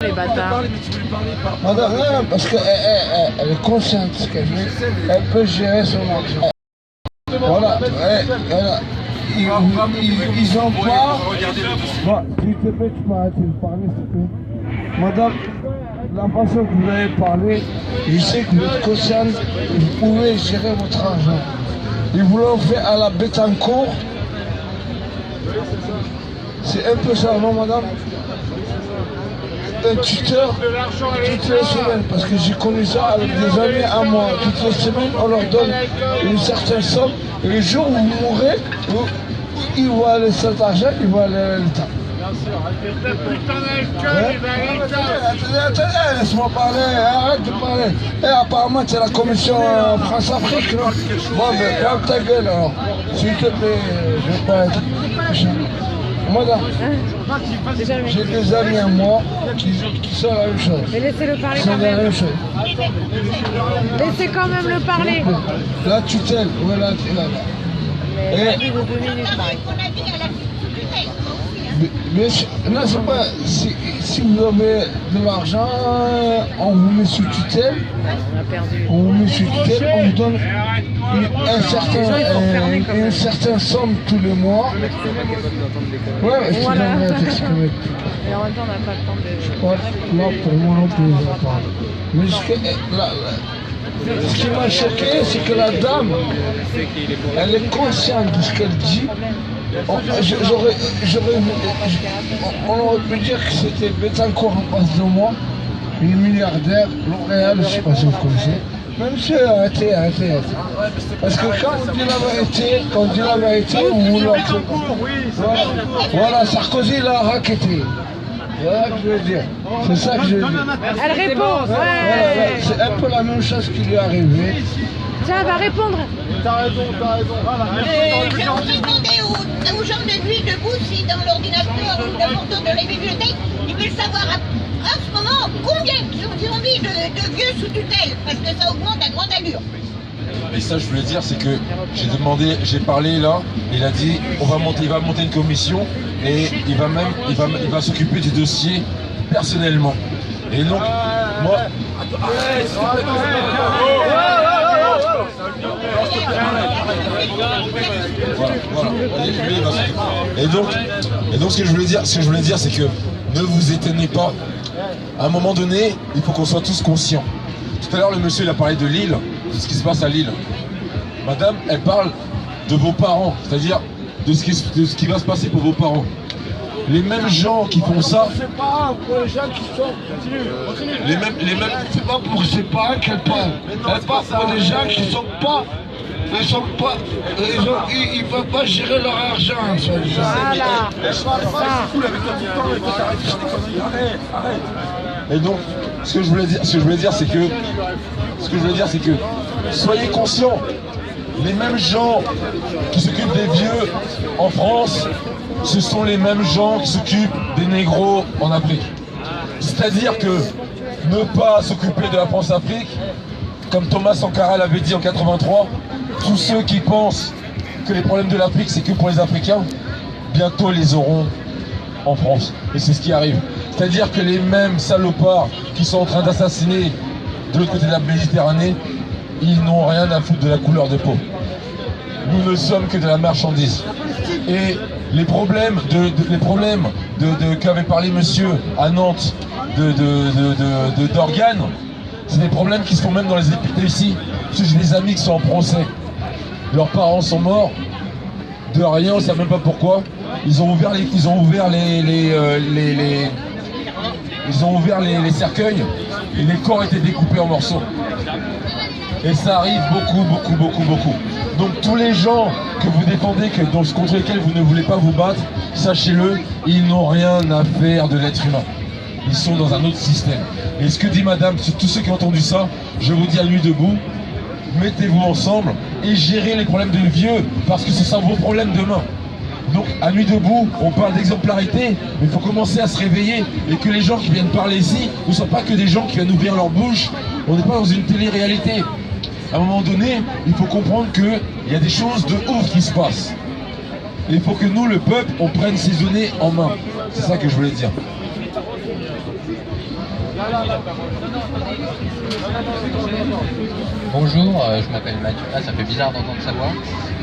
Les bâtards. Madame, non, parce qu'elle est consciente de ce qu'elle fait, elle peut gérer son argent. Voilà, voilà. Ils ont pas... Bon, s'il te plaît, tu peux arrêter de parler, s'il te plaît. Madame, la façon que vous avez parlé, je sais que vous êtes consciente, vous pouvez gérer votre argent. Ils vous l'ont fait à la Bettencourt. C'est un peu ça, non, madame? Un tuteur toutes les semaines, parce que j'ai connu ça avec des amis à moi. Toutes les semaines, on leur donne une certaine somme, et le jour où vous mourrez, ils vont aller cet argent, ils vont aller à l'État. Attendez, laisse-moi parler, arrête de parler. Et apparemment, c'est la commission France-Afrique, non? Bon, mais ferme ta gueule alors. S'il te plaît, je vais pas être méchant. Madame, j'ai des amis à moi qui sont la même chose. Mais laissez-le parler quand même. Laissez quand même le parler. La tutelle, voilà, là. Et... Mais non, c'est pas. Si vous avez de l'argent, on vous met sous tutelle. On a perdu. On vous met sous tutelle, on vous donne une certaine somme tous les mois. Ouais, je voilà. t'exprimer. Et en même temps, on n'a pas le temps de... Là, pour moi non plus, je parle. Mais ce qui m'a choqué, c'est que la dame, elle est consciente de ce qu'elle dit. On aurait pu dire que c'était Bettencourt en face de moi, une milliardaire, L'Oréal, je ne sais pas si vous connaissez. Mais monsieur, arrêtez. Parce que quand on dit la vérité, on vous l'entend. Voilà, Sarkozy l'a raquetté. Voilà ce que je veux dire. C'est ça que je veux dire. Elle répond, ouais. Voilà, c'est un peu la même chose qui lui est arrivée. Tiens, elle va répondre. T'as raison. Je voudrais demander aux gens de nuit debout si dans l'ordinateur ou n'importe où dans les bibliothèques, ils veulent savoir en ce moment combien ils ont mis de vieux sous tutelle, parce que ça augmente à grande allure. Et ça, je voulais dire, c'est que j'ai parlé là, il a dit, il va monter une commission et il va s'occuper du dossier personnellement. Et donc, moi... Voilà. Et donc ce que je voulais dire, c'est que ne vous éteignez pas. À un moment donné, il faut qu'on soit tous conscients. Tout à l'heure, le monsieur il a parlé de Lille, de ce qui se passe à Lille. Madame, elle parle de vos parents, c'est-à-dire de ce qui va se passer pour vos parents. Les mêmes gens qui font ça, C'est pas pour les gens qui sont... C'est pas pour ses parents qu'elle parle. Elle parle pour les gens qui sont pas... Ils ne peuvent pas gérer leur argent. Voilà. Et donc, ce que je voulais dire, c'est que soyez conscients. Les mêmes gens qui s'occupent des vieux en France, ce sont les mêmes gens qui s'occupent des négros en Afrique. C'est-à-dire que ne pas s'occuper de la France-Afrique, comme Thomas Sankara l'avait dit en 83, tous ceux qui pensent que les problèmes de l'Afrique c'est que pour les Africains, bientôt les auront en France. Et c'est ce qui arrive. C'est-à-dire que les mêmes salopards qui sont en train d'assassiner de l'autre côté de la Méditerranée, ils n'ont rien à foutre de la couleur de peau. Nous ne sommes que de la marchandise. Et les problèmes qu'avait parlé monsieur à Nantes d'organes, c'est des problèmes qui se font même dans les hôpitaux ici. Parce que j'ai des amis qui sont en procès. Leurs parents sont morts de rien, on ne sait même pas pourquoi. Ils ont ouvert les cercueils et les corps étaient découpés en morceaux. Et ça arrive beaucoup. Donc tous les gens que vous défendez, contre lesquels vous ne voulez pas vous battre, sachez-le, ils n'ont rien à faire de l'être humain. Ils sont dans un autre système. Et ce que dit madame, tous ceux qui ont entendu ça, je vous dis à nuit debout, mettez-vous ensemble et gérez les problèmes des vieux, parce que ce sont vos problèmes demain. Donc à nuit debout, on parle d'exemplarité, mais il faut commencer à se réveiller et que les gens qui viennent parler ici ne soient pas que des gens qui viennent ouvrir leur bouche. On n'est pas dans une télé-réalité. À un moment donné, il faut comprendre qu'il y a des choses de ouf qui se passent. Et il faut que nous, le peuple, on prenne ces données en main. C'est ça que je voulais dire. Bonjour, je m'appelle Mathieu. Ah, ça fait bizarre d'entendre sa voix.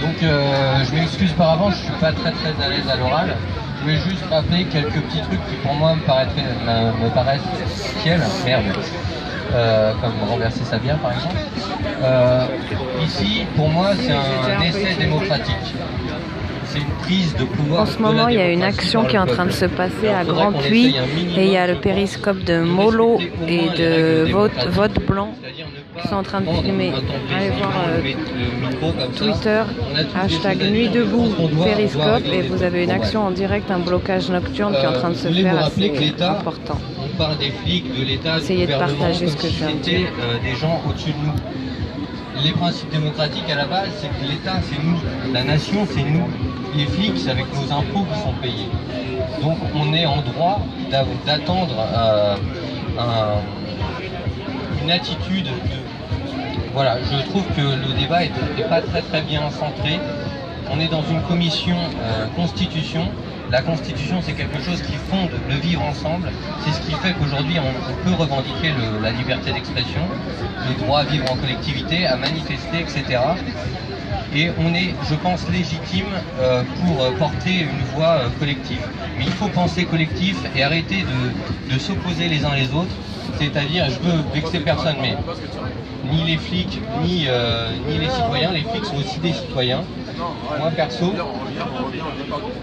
Donc je m'excuse par avance, je suis pas très à l'aise à l'oral. Je voulais juste rappeler quelques petits trucs qui pour moi me paraissent essentiels. Merde. Comme renverser sa bière par exemple. Ici, pour moi, c'est un essai démocratique. C'est une prise de pouvoir. En ce moment, il y a une action qui est en train de se passer à Grand Puy et il y a le périscope de Molo et de Vote Blanc qui sont en train de filmer. Allez voir Twitter, hashtag Nuit Debout Périscope et vous avez une action en direct, un blocage nocturne qui est en train de se faire assez important. On parle des flics, de l'État, Essayez de partager ce que je viens de dire. Des gens au-dessus de nous. Les principes démocratiques à la base, c'est que l'État c'est nous, la nation c'est nous, les flics c'est avec nos impôts qui sont payés. Donc on est en droit d'attendre une attitude de... Voilà, je trouve que le débat n'est pas très bien centré. On est dans une commission constitution. La constitution c'est quelque chose qui fonde le vivre ensemble. C'est ce qui fait qu'aujourd'hui on peut revendiquer la liberté d'expression, le droit à vivre en collectivité, à manifester, etc. Et on est, je pense, légitime pour porter une voix collective. Mais il faut penser collectif et arrêter de s'opposer les uns les autres. C'est-à-dire, je veux vexer personne, mais ni les flics, ni les citoyens. Les flics sont aussi des citoyens. Moi, perso...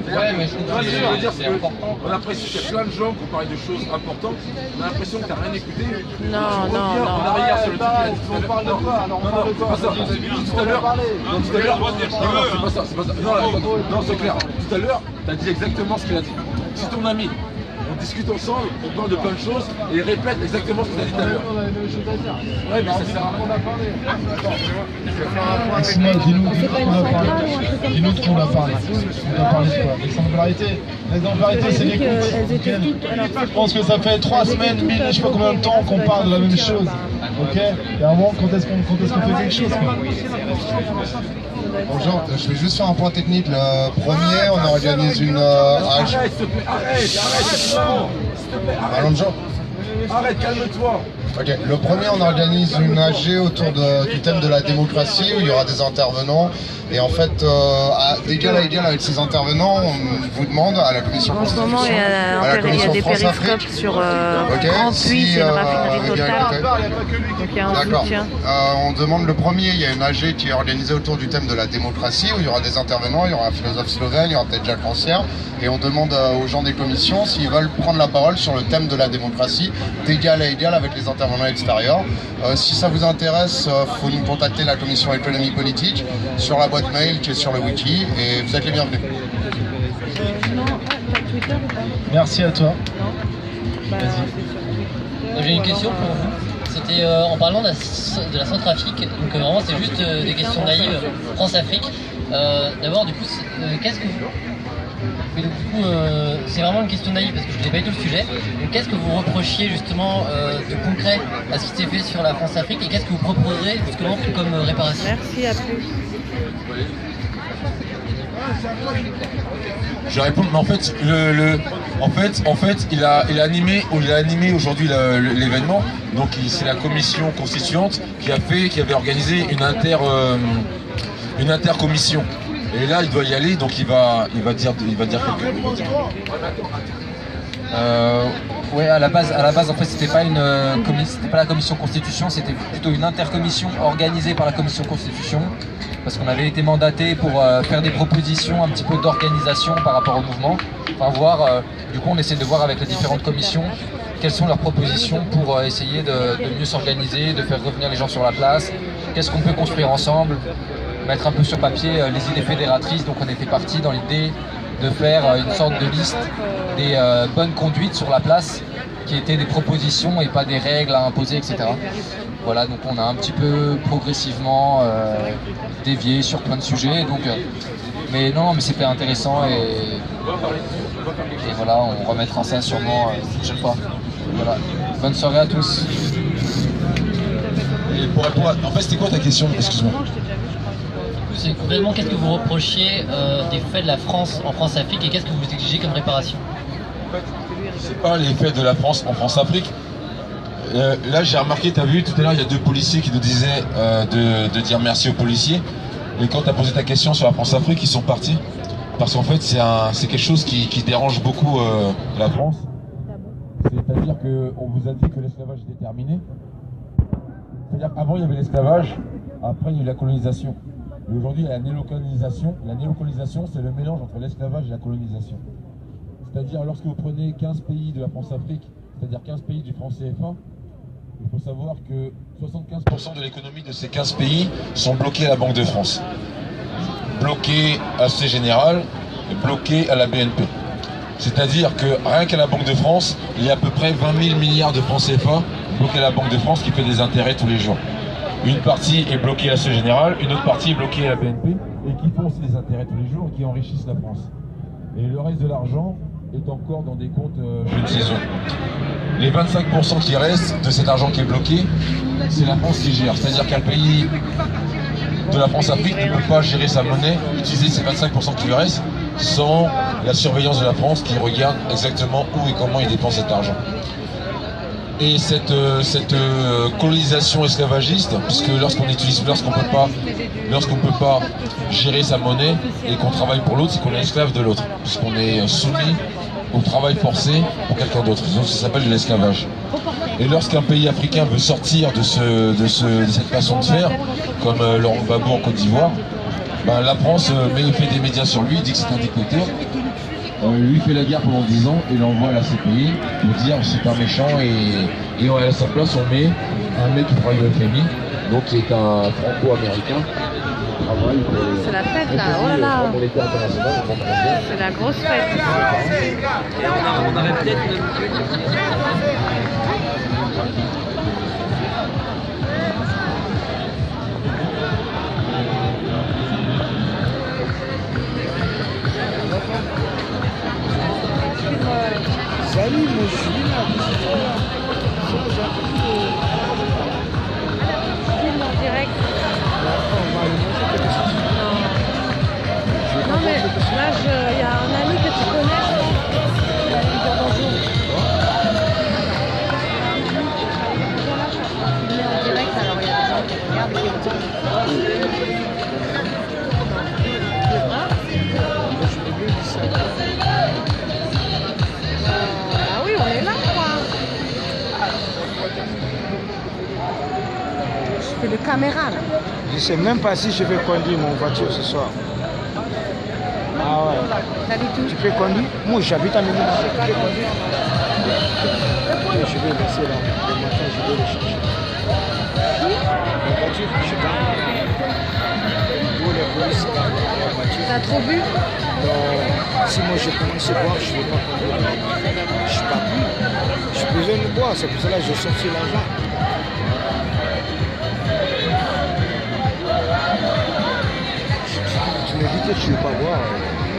Ouais, mais je trouve que c'est important. On a l'impression qu'il y a plein de gens qui ont parlé de choses importantes. On a l'impression que tu n'as rien écouté. Non. On arrive sur le truc. On parle de quoi? Alors on parle de quoi? Tout à l'heure. Non, tout à l'heure. Non, c'est pas ça. Non, c'est clair. Tout à l'heure, tu as dit exactement ce qu'il a dit. Si ton ami, on discute ensemble, on parle de plein de choses et il répète exactement ce que tu as dit tout à l'heure. Ouais, mais ça sert à rien. Maxime, dis-nous de quoi on a parlé. Dis-nous de quoi on a parlé. On a parlé de quoi? L'exemplarité. L'exemplarité, c'est l'écoute. Je pense que ça fait 3 semaines, 1000, je sais pas combien de temps qu'on parle de la même chose. Ok? Et à un moment, quand est-ce qu'on fait quelque chose, quoi? Bonjour, je vais juste faire un point technique. Le premier, on organise une AG. Arrête, calme-toi. Ok, le premier, on organise une AG autour du thème de la démocratie où il y aura des intervenants. Et en fait, d'égal à égal avec ces intervenants, on vous demande à la commission En ce moment, il y a des périscopes sur Grand Puy, c'est une raffinerie totale. Donc il y a un soutien. On demande le premier, il y a une AG qui est organisée autour du thème de la démocratie où il y aura des intervenants, il y aura un philosophe slovène, il y aura peut-être Jacques Rancière. Et on demande aux gens des commissions s'ils veulent prendre la parole sur le thème de la démocratie d'égal à égal avec les intervenants extérieurs. Si ça vous intéresse, il faut nous contacter la commission économie politique sur la boîte mail qui est sur le wiki et vous êtes les bienvenus. Merci à toi. J'ai une question pour vous. C'était en parlant de la Centrafrique, donc vraiment c'est juste des questions naïves, France-Afrique. D'abord, du coup, qu'est-ce que vous... Mais donc, du coup, c'est vraiment une question naïve parce que je n'ai pas du tout le sujet. Donc, qu'est-ce que vous reprochiez justement de concret à ce qui s'est fait sur la France-Afrique et qu'est-ce que vous proposerez justement comme réparation? Merci, à plus. Je vais répondre, mais en fait, il a animé aujourd'hui l'événement. Donc c'est la commission constituante qui avait organisé une intercommission. Et là, il doit y aller, donc il va dire quelques mots. Ouais, à la base, en fait, c'était pas la commission constitution, c'était plutôt une intercommission organisée par la commission constitution, parce qu'on avait été mandaté pour faire des propositions un petit peu d'organisation par rapport au mouvement. Enfin, du coup, on essaie de voir avec les différentes commissions quelles sont leurs propositions pour essayer de mieux s'organiser, de faire revenir les gens sur la place, qu'est-ce qu'on peut construire ensemble, mettre un peu sur papier les idées fédératrices. Donc on était parti dans l'idée de faire une sorte de liste des bonnes conduites sur la place qui étaient des propositions et pas des règles à imposer, etc. Voilà, donc on a un petit peu progressivement dévié sur plein de sujets. Donc, mais non, mais c'était intéressant et voilà, on remettra ça sûrement une prochaine fois. Voilà. Bonne soirée à tous. Et pour répondre, en fait, c'était quoi ta question? Excuse-moi. C'est concrètement qu'est-ce que vous reprochiez des faits de la France en France-Afrique et qu'est-ce que vous exigez comme réparation? C'est pas les faits de la France en France-Afrique. Là, j'ai remarqué, tu as vu, tout à l'heure, il y a 2 policiers qui nous disaient de dire merci aux policiers. Et quand tu as posé ta question sur la France-Afrique, ils sont partis. Parce qu'en fait, c'est quelque chose qui dérange beaucoup la France. C'est-à-dire qu'on vous a dit que l'esclavage était terminé. C'est-à-dire qu'avant, il y avait l'esclavage, après, il y a eu la colonisation. Et aujourd'hui, il y a la nélocalisation. La nélocalisation, c'est le mélange entre l'esclavage et la colonisation. C'est-à-dire, lorsque vous prenez 15 pays de la France-Afrique, c'est-à-dire 15 pays du franc CFA, il faut savoir que 75% de l'économie de ces 15 pays sont bloqués à la Banque de France. Bloqués à Société Générale, bloqués à la BNP. C'est-à-dire que rien qu'à la Banque de France, il y a à peu près 20 000 milliards de francs CFA bloqués à la Banque de France qui fait des intérêts tous les jours. Une partie est bloquée à la Société Générale, une autre partie est bloquée à la BNP et qui font aussi des intérêts tous les jours et qui enrichissent la France. Et le reste de l'argent est encore dans des comptes de saison. Les 25% qui restent de cet argent qui est bloqué, c'est la France qui gère. C'est-à-dire qu'un pays de la France-Afrique ne peut pas gérer sa monnaie, utiliser ces 25% qui lui restent, sans la surveillance de la France qui regarde exactement où et comment il dépense cet argent. Et cette colonisation esclavagiste, puisque lorsqu'on peut pas gérer sa monnaie et qu'on travaille pour l'autre, c'est qu'on est esclave de l'autre, puisqu'on est soumis au travail forcé pour quelqu'un d'autre. Donc ça s'appelle de l'esclavage. Et lorsqu'un pays africain veut sortir de cette façon de faire, comme Laurent Gbagbo en Côte d'Ivoire, ben, la France fait des médias sur lui, il dit que c'est un dictateur. Lui fait la guerre pendant 10 ans et l'envoie à la CPI pour dire c'est un méchant et à sa place on met un mec qui travaille au FMI, donc qui est un franco-américain. C'est la fête là, oh là là. C'est la grosse fête. Et on aurait peut-être... Salut, moi je suis là. Film en direct. Non mais là, il y a un ami que tu connais, je pense. Il va lui dire bonjour. Il est en direct, alors il y a des gens qui regardent et qui vont dire. Ah oui, on est là, quoi. Je fais le caméra, là. Je sais même pas si je vais conduire mon voiture ce soir. Ah ouais. Pas du tout. Tu peux conduire? Moi j'habite à Ménil. Je peux conduire. Je vais laisser là. Le matin, je vais le chercher. La voiture, je sais pas. Pour les polices, la voiture. T'as trop bu? Non. Si moi je commence à boire, je ne vais pas conduire. Je suis pas bu. Je peux besoin de boire, c'est pour cela que j'ai sorti l'argent. Tu m'as dit que tu ne veux pas boire.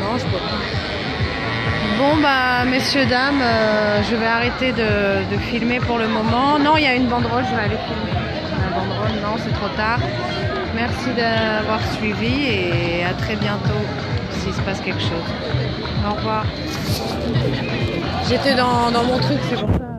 Non, je peux pas. Bon bah messieurs, dames, je vais arrêter de filmer pour le moment. Non, il y a une banderole, je vais aller filmer. La banderole, non, c'est trop tard. Merci d'avoir suivi et à très bientôt s'il se passe quelque chose. Au revoir. J'étais dans mon truc, c'est pour ça.